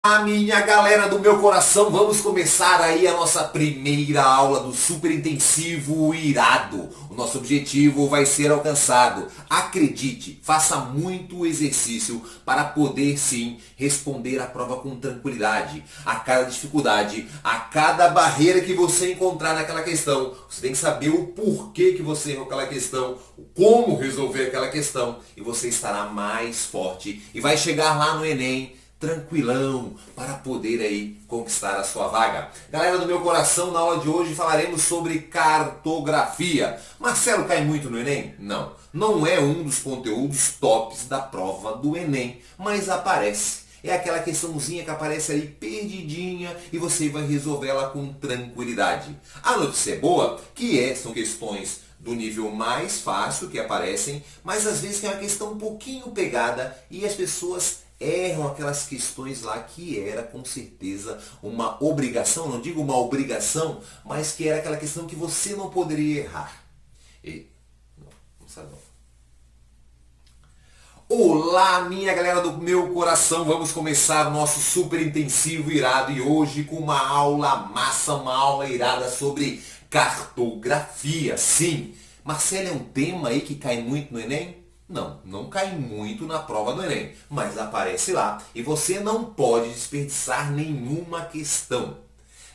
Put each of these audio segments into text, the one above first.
A minha galera do meu coração, vamos começar aí a nossa primeira aula do super intensivo irado. O nosso objetivo vai ser alcançado. Acredite, faça muito exercício para poder sim responder a prova com tranquilidade. A cada dificuldade, a cada barreira que você encontrar naquela questão, você tem que saber o porquê que você errou aquela questão, como resolver aquela questão e você estará mais forte e vai chegar lá no Enem tranquilão para poder aí conquistar a sua vaga. Galera do meu coração, na aula de hoje falaremos sobre cartografia. Marcelo, cai muito no Enem? Não, não é um dos conteúdos tops da prova do Enem, mas aparece. É aquela questãozinha que aparece ali perdidinha e você vai resolver ela com tranquilidade. A notícia é boa, são questões do nível mais fácil que aparecem, mas às vezes tem uma questão um pouquinho pegada e as pessoas erram aquelas questões lá que era com certeza uma obrigação, não digo uma obrigação, mas que era aquela questão que você não poderia errar. Não sabe não. Olá, minha galera do meu coração, vamos começar o nosso super intensivo irado e hoje com uma aula massa, uma aula irada sobre cartografia. Sim, Marcelo, é um tema aí que cai muito no Enem? Não, não cai muito na prova do Enem, mas aparece lá e você não pode desperdiçar nenhuma questão.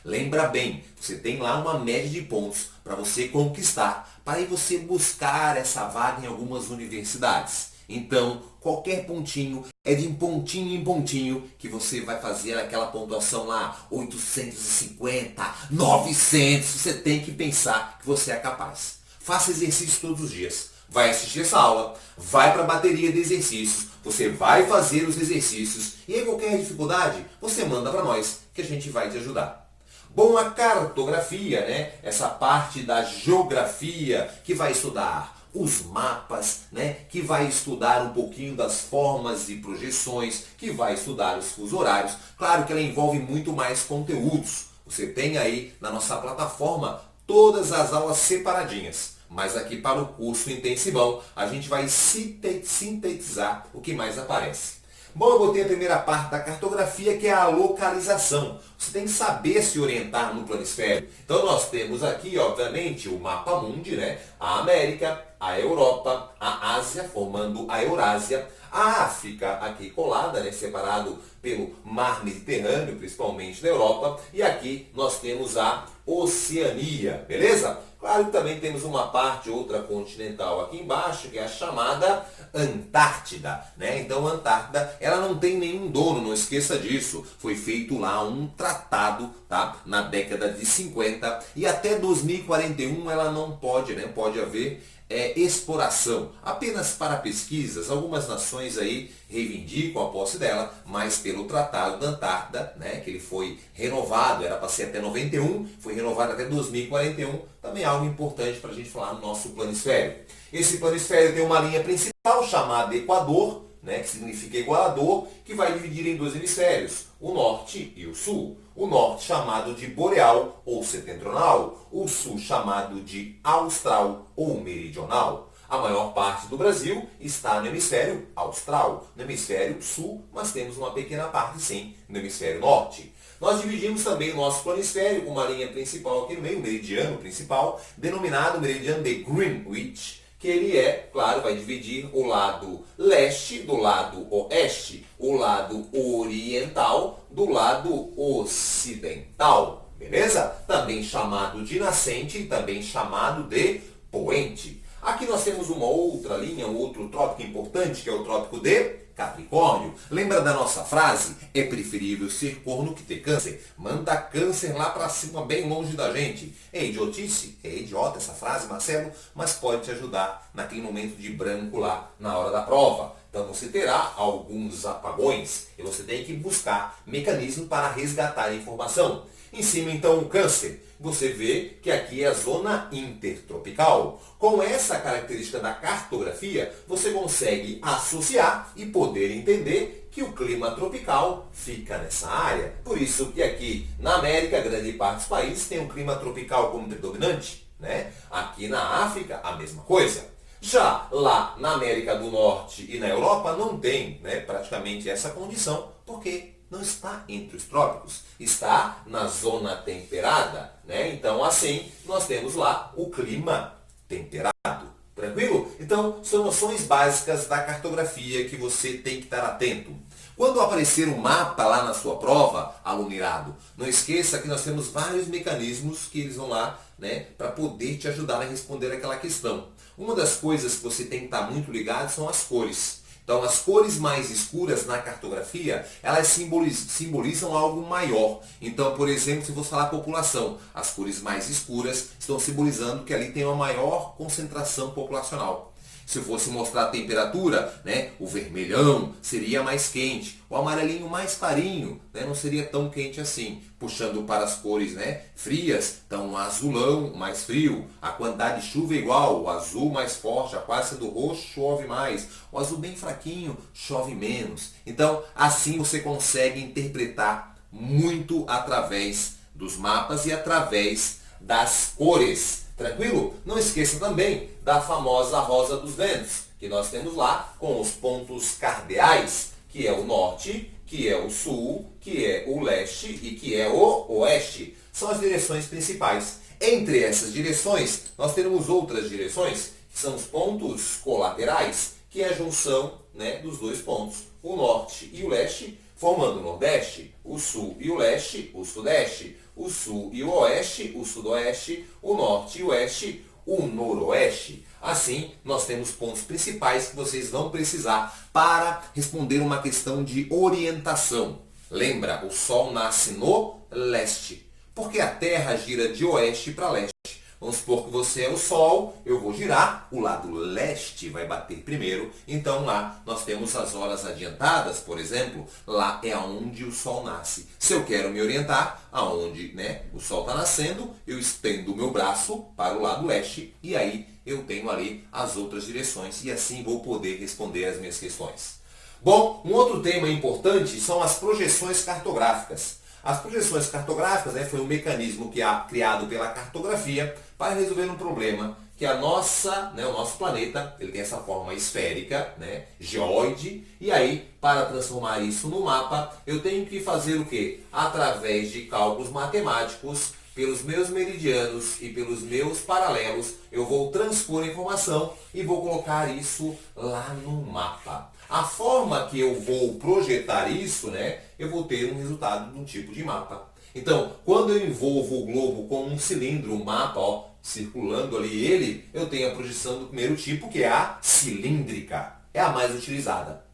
Lembra bem, você tem lá uma média de pontos para você conquistar, para aí você buscar essa vaga em algumas universidades. Então, qualquer pontinho é de pontinho em pontinho que você vai fazer aquela pontuação lá, 850, 900, você tem que pensar que você é capaz. Faça exercício todos os dias. Vai assistir essa aula, vai para a bateria de exercícios, você vai fazer os exercícios e em qualquer dificuldade você manda para nós que a gente vai te ajudar. Bom, a cartografia, né? Essa parte da geografia que vai estudar os mapas, né? Que vai estudar um pouquinho das formas e projeções, que vai estudar os fusos horários. Claro que ela envolve muito mais conteúdos. Você tem aí na nossa plataforma todas as aulas separadinhas. Mas aqui para o curso intensivão, a gente vai sintetizar o que mais aparece. Bom, eu botei a primeira parte da cartografia, que é a localização. Você tem que saber se orientar no planisfério. Então nós temos aqui, obviamente, o mapa mundi, né? A América, a Europa, a Ásia, formando a Eurásia, a África aqui colada, né? Separado pelo mar Mediterrâneo, principalmente na Europa, e aqui nós temos a Oceania, beleza? Claro que também temos uma parte, outra continental aqui embaixo, que é a chamada Antártida, né? Então a Antártida, ela não tem nenhum dono, não esqueça disso. Foi feito lá um tratado, tá? Na década de 50 e até 2041 ela não pode, né? Pode haver exploração, apenas para pesquisas. Algumas nações aí reivindicam a posse dela, mas pelo Tratado da Antártida, né, que ele foi renovado, era para ser até 91, foi renovado até 2041, também é algo importante para a gente falar no nosso planisfério. Esse planisfério tem uma linha principal chamada Equador, né, que significa igualador, que vai dividir em dois hemisférios, o norte e o sul. O norte chamado de boreal ou setentrional, o sul chamado de austral ou meridional. A maior parte do Brasil está no hemisfério austral, no hemisfério sul, mas temos uma pequena parte sim no hemisfério norte. Nós dividimos também o nosso planisfério com uma linha principal aqui no meio, o meridiano principal, denominado meridiano de Greenwich, que ele claro, vai dividir o lado leste do lado oeste, o lado oriental do lado ocidental, beleza? Também chamado de nascente e também chamado de poente. Aqui nós temos uma outra linha, um outro trópico importante, que é o trópico de Capricórnio. Lembra da nossa frase? É preferível ser corno que ter câncer. Manda câncer lá para cima, bem longe da gente. É idiotice? É idiota essa frase, Marcelo, mas pode te ajudar naquele momento de branco lá na hora da prova. Então você terá alguns apagões e você tem que buscar mecanismos para resgatar a informação. Em cima então o câncer. Você vê que aqui é a zona intertropical. Com essa característica da cartografia, você consegue associar e poder entender que o clima tropical fica nessa área. Por isso que aqui na América, grande parte dos países tem um clima tropical como predominante, né? Aqui na África, a mesma coisa. Já lá na América do Norte e na Europa não tem, né, praticamente essa condição, porque não está entre os trópicos, está na zona temperada, né? Então, assim, nós temos lá o clima temperado. Tranquilo? Então, são noções básicas da cartografia que você tem que estar atento. Quando aparecer um mapa lá na sua prova, aluno irado, não esqueça que nós temos vários mecanismos que eles vão lá, né, para poder te ajudar a responder aquela questão. Uma das coisas que você tem que estar muito ligado são as cores. Então, as cores mais escuras na cartografia, elas simbolizam algo maior. Então, por exemplo, se você falar população, as cores mais escuras estão simbolizando que ali tem uma maior concentração populacional. Se eu fosse mostrar a temperatura, né, o vermelhão seria mais quente, o amarelinho mais clarinho, né, não seria tão quente assim. Puxando para as cores, né, frias, então o azulão mais frio, a quantidade de chuva é igual, o azul mais forte, a quase sendo roxo, chove mais, o azul bem fraquinho, chove menos. Então, assim você consegue interpretar muito através dos mapas e através das cores. Tranquilo? Não esqueça também da famosa rosa dos ventos, que nós temos lá com os pontos cardeais, que é o norte, que é o sul, que é o leste e que é o oeste. São as direções principais. Entre essas direções, nós temos outras direções, que são os pontos colaterais, que é a junção, né, dos dois pontos, o norte e o leste, formando o nordeste, o sul e o leste, o sudeste, o sul e o oeste, o sudoeste, o norte e o oeste, o noroeste. Assim, nós temos pontos principais que vocês vão precisar para responder uma questão de orientação. Lembra, o Sol nasce no leste, porque a Terra gira de oeste para leste. Vamos supor que você é o Sol, eu vou girar, o lado leste vai bater primeiro. Então lá nós temos as horas adiantadas, por exemplo, lá é onde o Sol nasce. Se eu quero me orientar aonde, né, o Sol está nascendo, eu estendo o meu braço para o lado leste e aí eu tenho ali as outras direções e assim vou poder responder as minhas questões. Bom, um outro tema importante são as projeções cartográficas. As projeções cartográficas, né, foi um mecanismo que é criado pela cartografia para resolver um problema que o nosso planeta, ele tem essa forma esférica, né, geóide, e aí, para transformar isso no mapa, eu tenho que fazer o quê? Através de cálculos matemáticos, pelos meus meridianos e pelos meus paralelos, eu vou transpor a informação e vou colocar isso lá no mapa. A forma que eu vou projetar isso, né, eu vou ter um resultado de um tipo de mapa. Então, quando eu envolvo o globo com um cilindro, um mapa, ó, circulando ali ele, eu tenho a projeção do primeiro tipo, que é a cilíndrica. É a mais utilizada.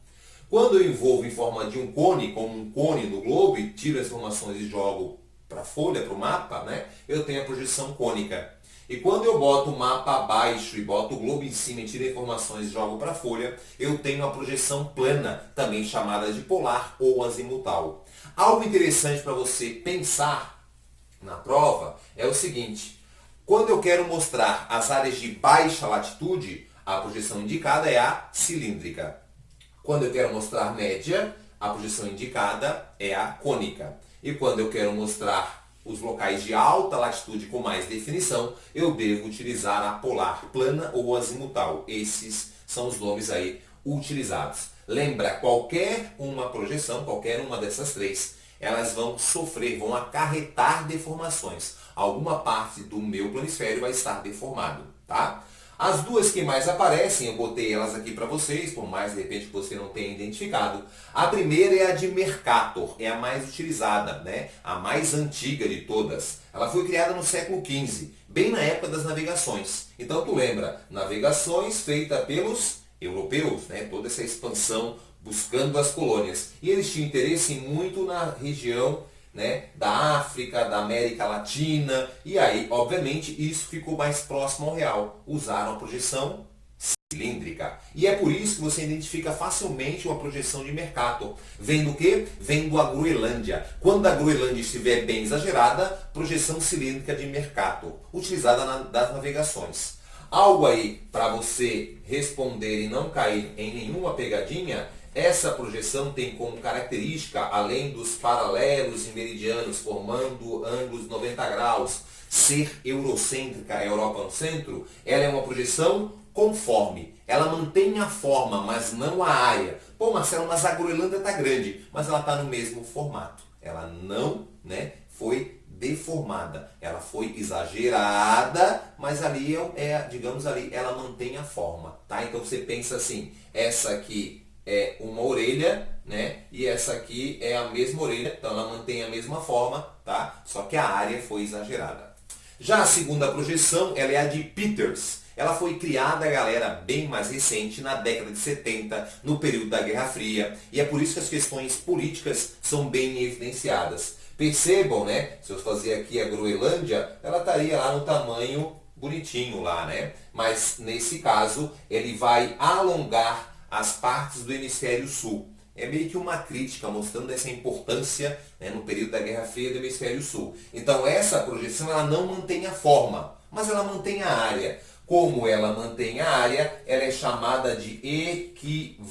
Quando eu envolvo em forma de um cone, como um cone no globo, e tiro as informações e jogo para a folha, para o mapa, né, eu tenho a projeção cônica. E quando eu boto o mapa abaixo e boto o globo em cima e tiro informações e jogo para a folha, eu tenho a projeção plana, também chamada de polar ou azimutal. Algo interessante para você pensar na prova é o seguinte: quando eu quero mostrar as áreas de baixa latitude, a projeção indicada é a cilíndrica. Quando eu quero mostrar média, a projeção indicada é a cônica. E quando eu quero mostrar os locais de alta latitude com mais definição, eu devo utilizar a polar plana ou azimutal. Esses são os nomes aí utilizados. Lembra, qualquer uma projeção, qualquer uma dessas três, elas vão sofrer, vão acarretar deformações. Alguma parte do meu planisfério vai estar deformado, tá? As duas que mais aparecem, eu botei elas aqui para vocês, por mais de repente que você não tenha identificado. A primeira é a de Mercator, é a mais utilizada, né? A mais antiga de todas. Ela foi criada no século XV, bem na época das navegações. Então tu lembra, navegações feitas pelos europeus, né? Toda essa expansão buscando as colônias. E eles tinham interesse muito na região, né, da África, da América Latina, e aí, obviamente, isso ficou mais próximo ao real. Usaram a projeção cilíndrica. E é por isso que você identifica facilmente uma projeção de Mercator. Vem do quê? Vem da Groenlândia. Quando a Groenlândia estiver bem exagerada, projeção cilíndrica de Mercator, utilizada das navegações. Algo aí para você responder e não cair em nenhuma pegadinha. Essa projeção tem como característica, além dos paralelos e meridianos formando ângulos 90 graus, ser eurocêntrica, a Europa no centro, ela é uma projeção conforme. Ela mantém a forma, mas não a área. Pô, Marcelo, mas a Groenlândia está grande, mas ela está no mesmo formato. Ela não, né, foi deformada. Ela foi exagerada, mas ali digamos ali, ela mantém a forma, tá? Então você pensa assim, essa aqui é uma orelha, né? E essa aqui é a mesma orelha, então ela mantém a mesma forma, tá? Só que a área foi exagerada. Já a segunda projeção, ela é a de Peters. Ela foi criada, galera, bem mais recente, na década de 70, no período da Guerra Fria, e é por isso que as questões políticas são bem evidenciadas. Percebam, né? Se eu fazer aqui a Groenlândia, ela estaria lá no tamanho bonitinho lá, né? Mas nesse caso, ele vai alongar as partes do hemisfério sul. É meio que uma crítica mostrando essa importância, né, no período da Guerra Fria do hemisfério sul. Então essa projeção ela não mantém a forma, mas ela mantém a área. Como ela mantém a área, ela é chamada de equivalente.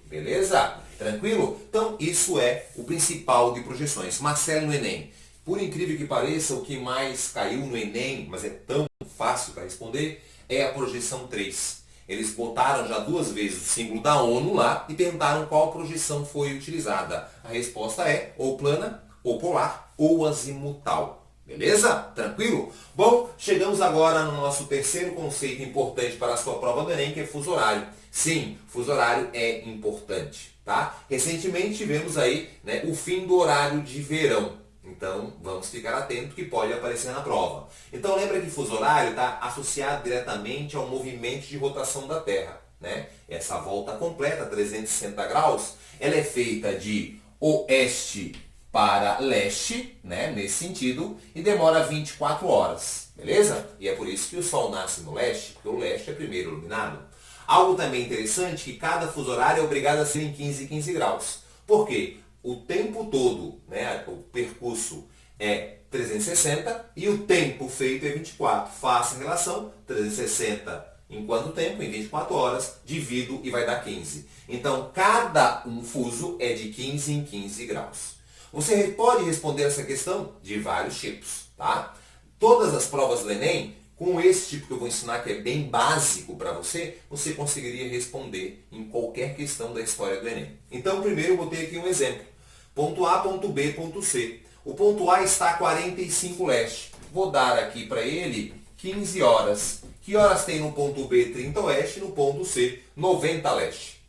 Beleza? Tranquilo? Então isso é o principal de projeções. Marcelo no Enem. Por incrível que pareça, o que mais caiu no Enem, mas é tão fácil para responder, é a projeção 3. Eles botaram já 2 vezes o símbolo da ONU lá e perguntaram qual projeção foi utilizada. A resposta é ou plana, ou polar, ou azimutal. Beleza? Tranquilo? Bom, chegamos agora no nosso terceiro conceito importante para a sua prova do Enem, que é fuso horário. Sim, fuso horário é importante, tá? Recentemente tivemos aí, né, o fim do horário de verão. Então, vamos ficar atento que pode aparecer na prova. Então, lembra que fuso horário está associado diretamente ao movimento de rotação da Terra, né? Essa volta completa, 360 graus, ela é feita de oeste para leste, né, nesse sentido, e demora 24 horas, beleza? E é por isso que o Sol nasce no leste, porque o leste é primeiro iluminado. Algo também interessante é que cada fuso horário é obrigado a ser em 15 e 15 graus. Por quê? O tempo todo, né, o percurso é 360 e o tempo feito é 24. Faça em relação 360 em quanto tempo? Em 24 horas, divido e vai dar 15. Então, cada um fuso é de 15 em 15 graus. Você pode responder essa questão de vários tipos, tá? Todas as provas do Enem, com esse tipo que eu vou ensinar, que é bem básico para você, você conseguiria responder em qualquer questão da história do Enem. Então, primeiro eu botei aqui um exemplo. Ponto A, ponto B, ponto C. O ponto A está a 45 leste. Vou dar aqui para ele 15 horas. Que horas tem no ponto B 30 oeste e no ponto C 90 leste?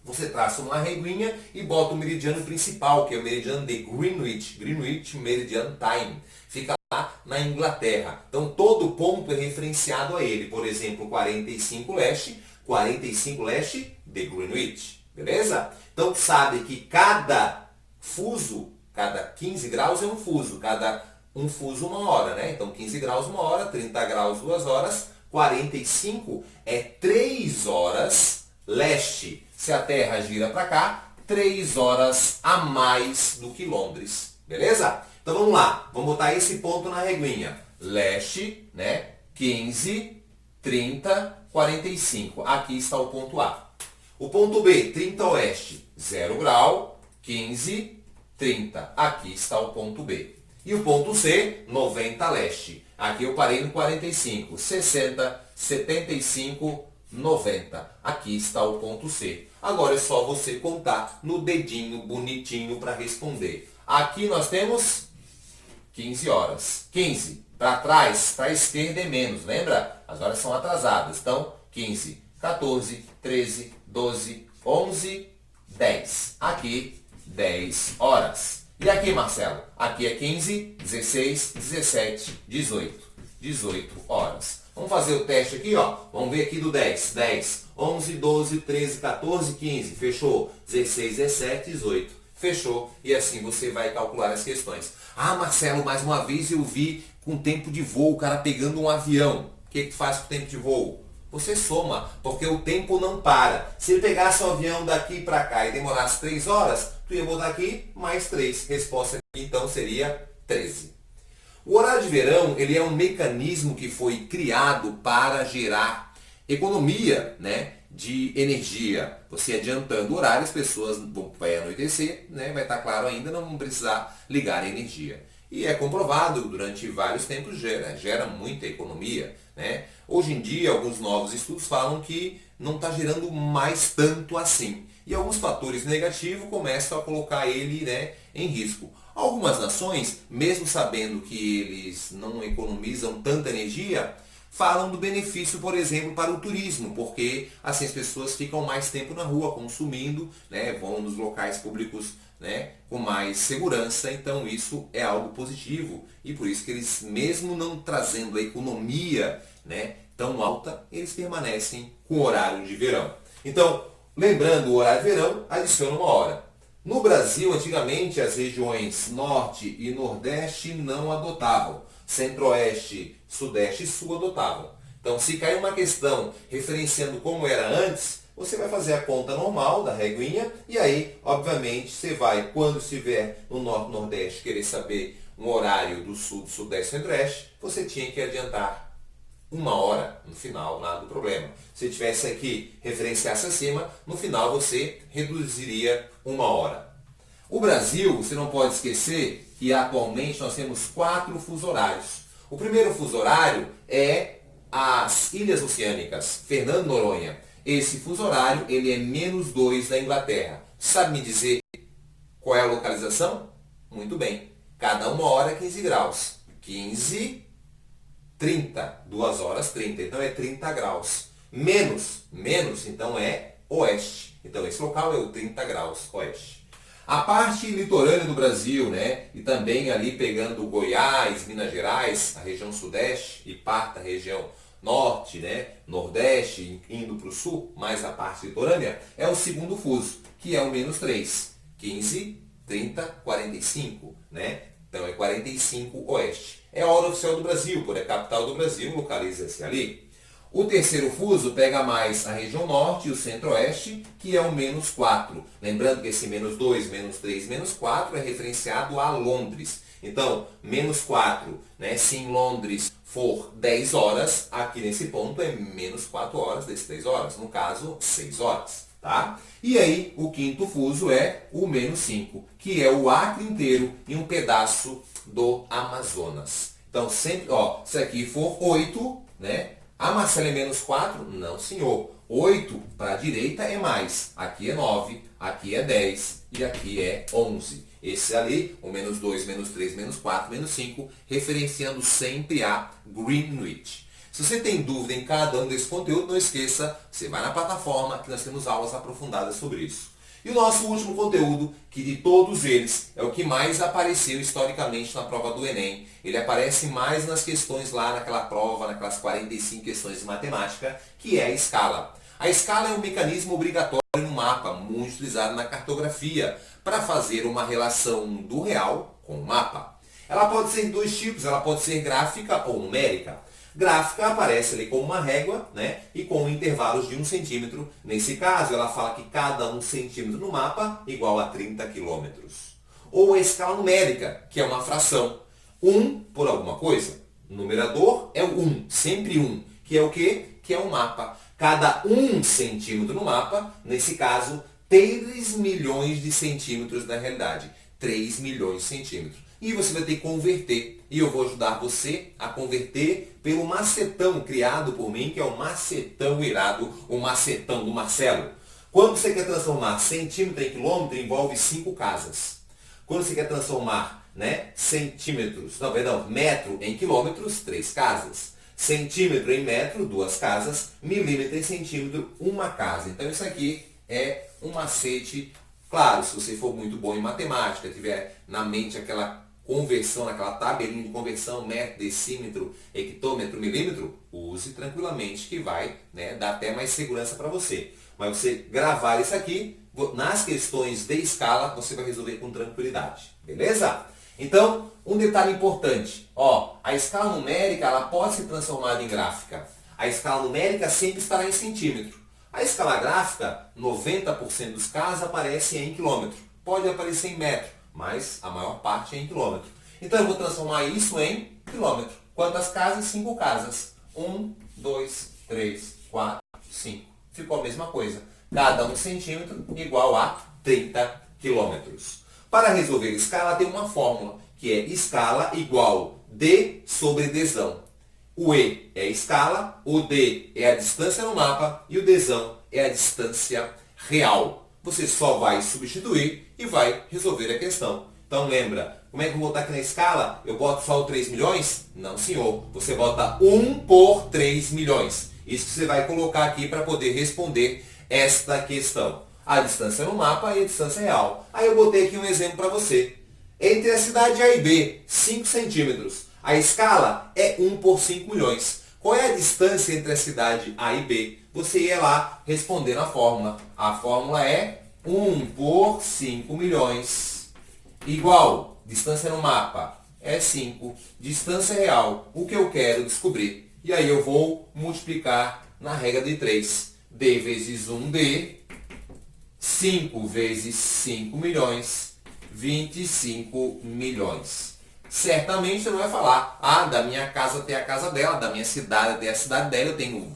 Você traça uma reguinha e bota o meridiano principal, que é o meridiano de Greenwich, Greenwich Meridian Time. Fica lá na Inglaterra. Então todo ponto é referenciado a ele. Por exemplo, 45 leste de Greenwich. Beleza? Então sabe que cada fuso, cada 15 graus é um fuso, cada um fuso 1 hora, né? Então 15 graus 1 hora, 30 graus 2 horas, 45 é 3 horas leste. Se a Terra gira para cá, 3 horas a mais do que Londres. Beleza? Então vamos lá. Vamos botar esse ponto na reguinha. Leste, né? 15, 30, 45. Aqui está o ponto A. O ponto B, 30 oeste, 0 grau, 15, 30. Aqui está o ponto B. E o ponto C, 90 leste. Aqui eu parei no 45, 60, 75, 90. Aqui está o ponto C. Agora é só você contar no dedinho bonitinho para responder. Aqui nós temos 15 horas. 15. Para trás, para a esquerda é menos, lembra? As horas são atrasadas. Então, 15, 14, 13, 12, 11, 10. Aqui, 10 horas. E aqui, Marcelo? Aqui é 15, 16, 17, 18. 18 horas. Vamos fazer o teste aqui, ó. Vamos ver aqui do 10. 10, 11, 12, 13, 14, 15. Fechou. 16, 17, 18. Fechou. E assim você vai calcular as questões. Ah, Marcelo, mais uma vez eu vi com tempo de voo, o cara pegando um avião. O que tu faz com o tempo de voo? Você soma, porque o tempo não para. Se ele pegasse o avião daqui para cá e demorasse 3 horas, tu ia botar aqui mais 3. Resposta aqui, então, seria 13. O horário de verão, ele é um mecanismo que foi criado para gerar economia, né, de energia. Você adiantando o horário, as pessoas vai anoitecer, né, vai estar claro ainda, não vão precisar ligar a energia. E é comprovado, durante vários tempos gera muita economia, né? Hoje em dia, alguns novos estudos falam que não está gerando mais tanto assim. E alguns fatores negativos começam a colocar ele, né, em risco. Algumas nações, mesmo sabendo que eles não economizam tanta energia, falam do benefício, por exemplo, para o turismo, porque assim as pessoas ficam mais tempo na rua consumindo, né, vão nos locais públicos, né, com mais segurança, então isso é algo positivo e por isso que eles, mesmo não trazendo a economia, né, tão alta, eles permanecem com o horário de verão. Então, lembrando o horário de verão, adiciona uma hora. No Brasil, antigamente, as regiões Norte e Nordeste não adotavam. Centro-Oeste, Sudeste e Sul adotavam. Então, se cair uma questão referenciando como era antes, você vai fazer a conta normal da reguinha e aí, obviamente, você vai, quando estiver no Norte e Nordeste, querer saber um horário do Sul, do Sudeste e Centro-Oeste, você tinha que adiantar uma hora no final, nada do problema. Se tivesse aqui, referenciasse acima, no final você reduziria uma hora. O Brasil, você não pode esquecer que atualmente nós temos 4 fuso horários. O primeiro fuso horário é as Ilhas Oceânicas, Fernando Noronha. Esse fuso horário ele é -2 da Inglaterra. Sabe me dizer qual é a localização? Muito bem. Cada uma hora 15 graus. 15, 30. 2 horas 30. Então é 30 graus. Menos, então é oeste. Então esse local é o 30 graus oeste. A parte litorânea do Brasil, né, e também ali pegando Goiás, Minas Gerais, a região sudeste e parte da região norte, né, nordeste, indo para o sul, mais a parte litorânea, é o segundo fuso, que é o -3. 15, 30, 45, né? Então é 45 oeste. É a hora oficial do Brasil, por é a capital do Brasil, localiza-se ali. O terceiro fuso pega mais a região norte e o centro-oeste, que é o -4. Lembrando que esse -2, -3, -4 é referenciado a Londres. Então, -4, né? Se em Londres for 10 horas, aqui nesse ponto é -4 horas desses 10 horas. No caso, 6 horas. Tá? E aí, o quinto fuso é o -5, que é o Acre inteiro e um pedaço do Amazonas. Então, sempre, ó, se aqui for 8, né? A Marcela é -4? Não, senhor. 8 para a direita é mais. Aqui é 9, aqui é 10 e aqui é 11. Esse ali, o -2, -3, -4, -5, referenciando sempre a Greenwich. Se você tem dúvida em cada um desse conteúdo, não esqueça, você vai na plataforma que nós temos aulas aprofundadas sobre isso. E o nosso último conteúdo, que de todos eles é o que mais apareceu historicamente na prova do Enem. Ele aparece mais nas questões lá naquela prova, naquelas 45 questões de matemática, que é a escala. A escala é um mecanismo obrigatório no mapa, muito utilizado na cartografia, para fazer uma relação do real com o mapa. Ela pode ser de 2 tipos, ela pode ser gráfica ou numérica. Gráfica aparece ali como uma régua, né, e com intervalos de 1 centímetro. Nesse caso, ela fala que cada 1 centímetro no mapa igual a 30 quilômetros. Ou a escala numérica, que é uma fração. 1 por alguma coisa. O numerador é o 1, sempre 1, que é o quê? Que é um mapa. Cada 1 centímetro no mapa, nesse caso, 3 milhões de centímetros na realidade. 3 milhões de centímetros. E você vai ter que converter. E eu vou ajudar você a converter pelo macetão criado por mim, que é o macetão irado, o macetão do Marcelo. Quando você quer transformar centímetro em quilômetro, envolve 5 casas. Quando você quer transformar, né, metro em quilômetros, 3 casas. Centímetro em metro, 2 casas. Milímetro em centímetro, 1 casa. Então isso aqui é um macete. Claro, se você for muito bom em matemática, tiver na mente aquela conversão, aquela tabelinha de conversão, metro, decímetro, hectômetro, milímetro, use tranquilamente que vai, né, dar até mais segurança para você. Mas você gravar isso aqui, nas questões de escala, você vai resolver com tranquilidade. Beleza? Então, um detalhe importante. Ó, a escala numérica ela pode ser transformada em gráfica. A escala numérica sempre estará em centímetro. A escala gráfica, 90% dos casos, aparece em quilômetro. Pode aparecer em metro, mas a maior parte é em quilômetro. Então eu vou transformar isso em quilômetro. Quantas casas? 5 casas. 1, 2, 3, 4, 5. Ficou a mesma coisa. Cada 1 centímetro igual a 30 quilômetros. Para resolver escala tem uma fórmula, que é escala igual D sobre Dzão. O E é a escala, o D é a distância no mapa e o Dzão é a distância real. Você só vai substituir e vai resolver a questão. Então lembra, como é que eu vou botar aqui na escala? Eu boto só o 3 milhões? Não, senhor. Você bota 1 por 3 milhões. Isso que você vai colocar aqui para poder responder esta questão. A distância no mapa e a distância real. Aí eu botei aqui um exemplo para você. Entre a cidade A e B, 5 centímetros. A escala é 1 por 5 milhões. Qual é a distância entre a cidade A e B? Você ia lá responder na fórmula. A fórmula é 1 por 5 milhões igual, distância no mapa é 5, distância real, o que eu quero descobrir. E aí eu vou multiplicar na regra de 3. D vezes 1D, 5 vezes 5 milhões, 25 milhões. Certamente você não vai falar, da minha casa até a casa dela, da minha cidade até a cidade dela, eu tenho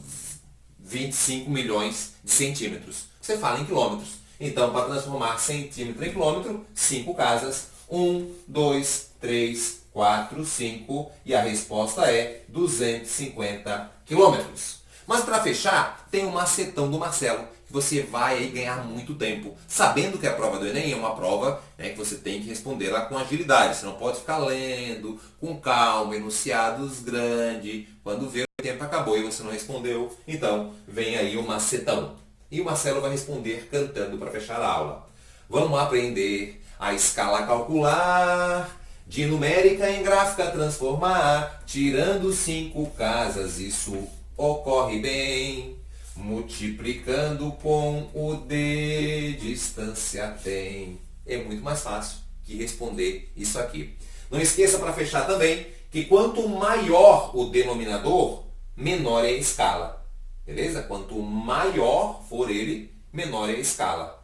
25 milhões de centímetros. Você fala em quilômetros. Então, para transformar centímetro em quilômetro, 5 casas. 1, 2, 3, 4, 5. E a resposta é 250 quilômetros. Mas para fechar, tem o macetão do Marcelo, que você vai aí ganhar muito tempo. Sabendo que a prova do Enem é uma prova, né, que você tem que responder lá com agilidade. Você não pode ficar lendo com calma, enunciados grandes. Quando vê, o tempo acabou e você não respondeu. Então, vem aí o macetão. E o Marcelo vai responder cantando para fechar a aula. Vamos aprender a escala calcular, de numérica em gráfica transformar, tirando 5 casas, isso ocorre bem. Multiplicando com o D, distância tem. É muito mais fácil que responder isso aqui. Não esqueça para fechar também que quanto maior o denominador, menor é a escala. Beleza? Quanto maior for ele, menor é a escala.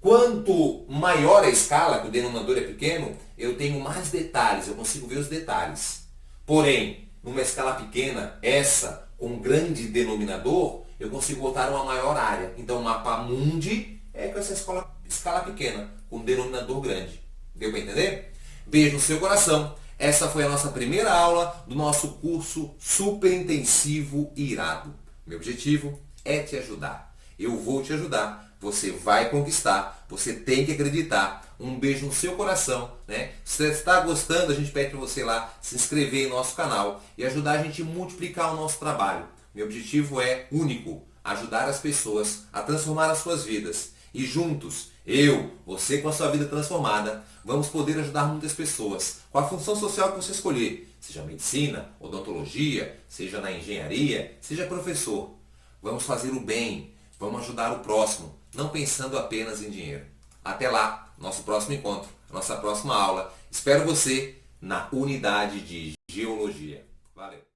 Quanto maior a escala, que o denominador é pequeno, eu tenho mais detalhes, eu consigo ver os detalhes. Porém, numa escala pequena, essa com grande denominador, eu consigo botar uma maior área. Então, o mapa mundi é com essa escala pequena, com denominador grande. Deu para entender? Beijo no seu coração. Essa foi a nossa primeira aula do nosso curso super intensivo e irado. Meu objetivo é te ajudar. Eu vou te ajudar. Você vai conquistar. Você tem que acreditar. Um beijo no seu coração, né? Se você está gostando, a gente pede para você lá se inscrever em nosso canal e ajudar a gente a multiplicar o nosso trabalho. Meu objetivo é único. Ajudar as pessoas a transformar as suas vidas. E juntos, você com a sua vida transformada, vamos poder ajudar muitas pessoas com a função social que você escolher. Seja medicina, odontologia, seja na engenharia, seja professor. Vamos fazer o bem, vamos ajudar o próximo, não pensando apenas em dinheiro. Até lá, nosso próximo encontro, nossa próxima aula. Espero você na unidade de Geologia. Valeu!